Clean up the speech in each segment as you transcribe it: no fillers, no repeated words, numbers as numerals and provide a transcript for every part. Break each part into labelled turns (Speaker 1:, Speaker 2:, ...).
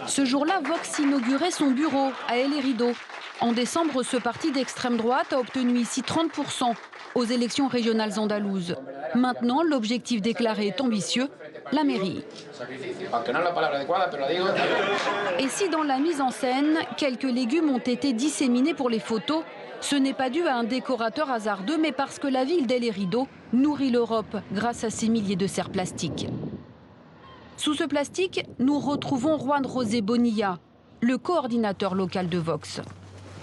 Speaker 1: Ce jour-là, Vox inaugurait son bureau à El Herido. En décembre, ce parti d'extrême droite a obtenu ici 30% aux élections régionales andalouses. Maintenant, l'objectif déclaré est ambitieux, la mairie. Et si dans la mise en scène, quelques légumes ont été disséminés pour les photos, ce n'est pas dû à un décorateur hasardeux, mais parce que la ville d'El Herido nourrit l'Europe grâce à ses milliers de serres plastiques. Sous ce plastique, nous retrouvons Juan José Bonilla, le coordinateur local de Vox.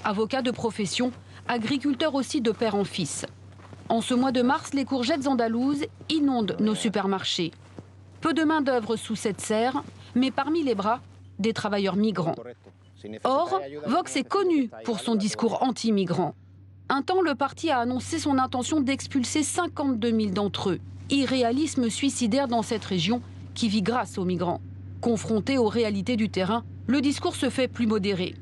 Speaker 1: Avocat de profession, agriculteur aussi de père en fils. En ce mois de mars, les courgettes andalouses inondent nos supermarchés. Peu de main-d'œuvre sous cette serre, mais parmi les bras, des travailleurs migrants. Or, Vox est connu pour son discours anti-migrant. Un temps, le parti a annoncé son intention d'expulser 52 000 d'entre eux. Irréalisme suicidaire dans cette région qui vit grâce aux migrants. Confronté aux réalités du terrain, le discours se fait plus modéré.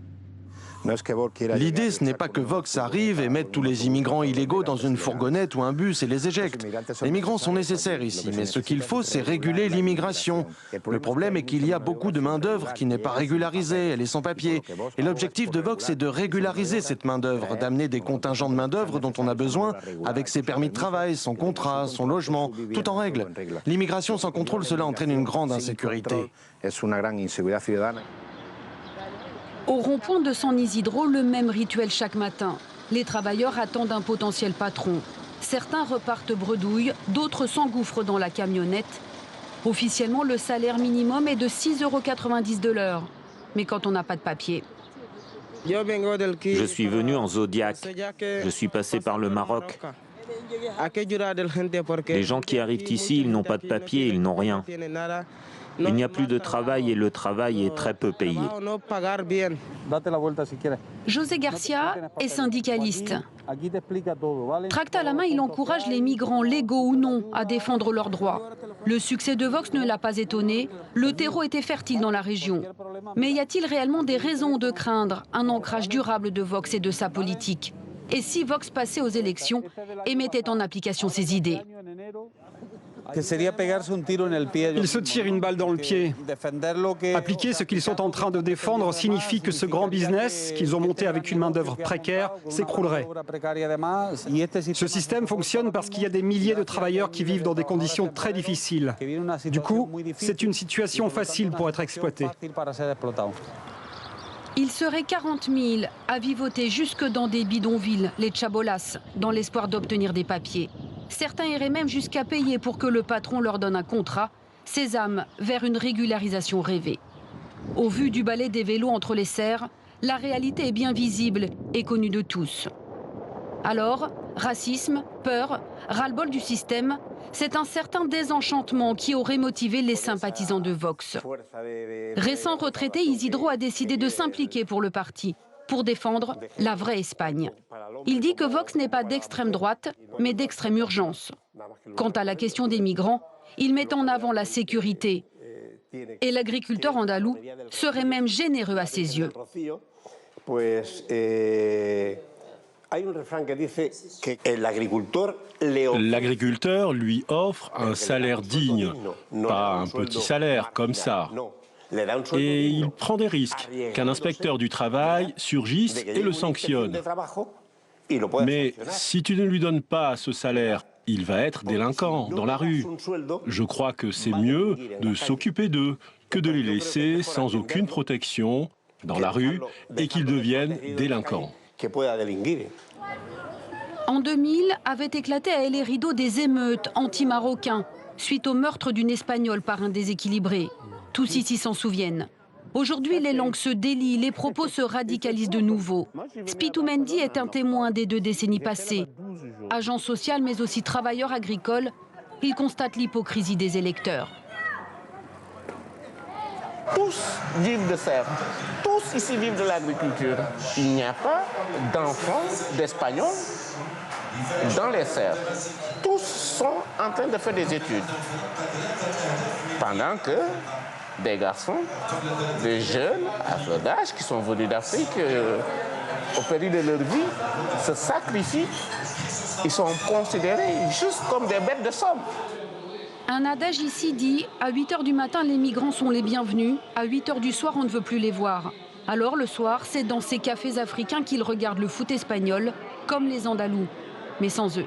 Speaker 2: L'idée, ce n'est pas que Vox arrive et mette tous les immigrants illégaux dans une fourgonnette ou un bus et les éjecte. Les migrants sont nécessaires ici, mais ce qu'il faut, c'est réguler l'immigration. Le problème est qu'il y a beaucoup de main-d'œuvre qui n'est pas régularisée, elle est sans papier. Et l'objectif de Vox est de régulariser cette main-d'œuvre, d'amener des contingents de main-d'œuvre dont on a besoin, avec ses permis de travail, son contrat, son logement, tout en règle. L'immigration sans contrôle, cela entraîne une grande insécurité.
Speaker 1: Au rond-point de San Isidro, le même rituel chaque matin. Les travailleurs attendent un potentiel patron. Certains repartent bredouilles, d'autres s'engouffrent dans la camionnette. Officiellement, le salaire minimum est de 6,90 € de l'heure. Mais quand on n'a pas de papier.
Speaker 3: Je suis venu en Zodiac. Je suis passé par le Maroc. Les gens qui arrivent ici, ils n'ont pas de papier, ils n'ont rien. Il n'y a plus de travail et le travail est très peu payé.
Speaker 1: José Garcia est syndicaliste. Tract à la main, il encourage les migrants, légaux ou non, à défendre leurs droits. Le succès de Vox ne l'a pas étonné. Le terreau était fertile dans la région. Mais y a-t-il réellement des raisons de craindre un ancrage durable de Vox et de sa politique? Et si Vox passait aux élections et mettait en application ses idées?
Speaker 4: Il se tire une balle dans le pied. Appliquer ce qu'ils sont en train de défendre signifie que ce grand business qu'ils ont monté avec une main-d'œuvre précaire s'écroulerait. Ce système fonctionne parce qu'il y a des milliers de travailleurs qui vivent dans des conditions très difficiles. Du coup, c'est une situation facile pour être exploitée.
Speaker 1: Il serait 40 000 à vivoter jusque dans des bidonvilles, les chabolas, dans l'espoir d'obtenir des papiers. Certains iraient même jusqu'à payer pour que le patron leur donne un contrat, sésame vers une régularisation rêvée. Au vu du balai des vélos entre les serres, la réalité est bien visible et connue de tous. Alors, racisme, peur, ras-le-bol du système, c'est un certain désenchantement qui aurait motivé les sympathisants de Vox. Récent retraité, Isidro a décidé de s'impliquer pour le parti, pour défendre la vraie Espagne. Il dit que Vox n'est pas d'extrême droite, mais d'extrême urgence. Quant à la question des migrants, il met en avant la sécurité. Et l'agriculteur andalou serait même généreux à ses yeux.
Speaker 5: L'agriculteur lui offre un salaire digne, pas un petit salaire comme ça. Et il prend des risques qu'un inspecteur du travail surgisse et le sanctionne. Mais si tu ne lui donnes pas ce salaire, il va être délinquant dans la rue. Je crois que c'est mieux de s'occuper d'eux que de les laisser sans aucune protection dans la rue et qu'ils deviennent délinquants.
Speaker 1: En 2000, avaient éclaté à El Herido des émeutes anti-marocains suite au meurtre d'une Espagnole par un déséquilibré. Tous ici s'en souviennent. Aujourd'hui, les langues se délient, les propos se radicalisent de nouveau. Spitou Mendy est un témoin des 2 décennies passées. Agent social, mais aussi travailleur agricole, il constate l'hypocrisie des électeurs.
Speaker 6: Tous vivent de serre. Tous ici vivent de l'agriculture. Il n'y a pas d'enfants d'Espagnols dans les serres. Tous sont en train de faire des études. Pendant que des garçons, des jeunes à fleur d'âge qui sont venus d'Afrique, au péril de leur vie, se sacrifient. Ils sont considérés juste comme des bêtes de somme.
Speaker 1: Un adage ici dit « à 8 h du matin, les migrants sont les bienvenus, à 8 h du soir, on ne veut plus les voir ». Alors le soir, c'est dans ces cafés africains qu'ils regardent le foot espagnol, comme les Andalous, mais sans eux.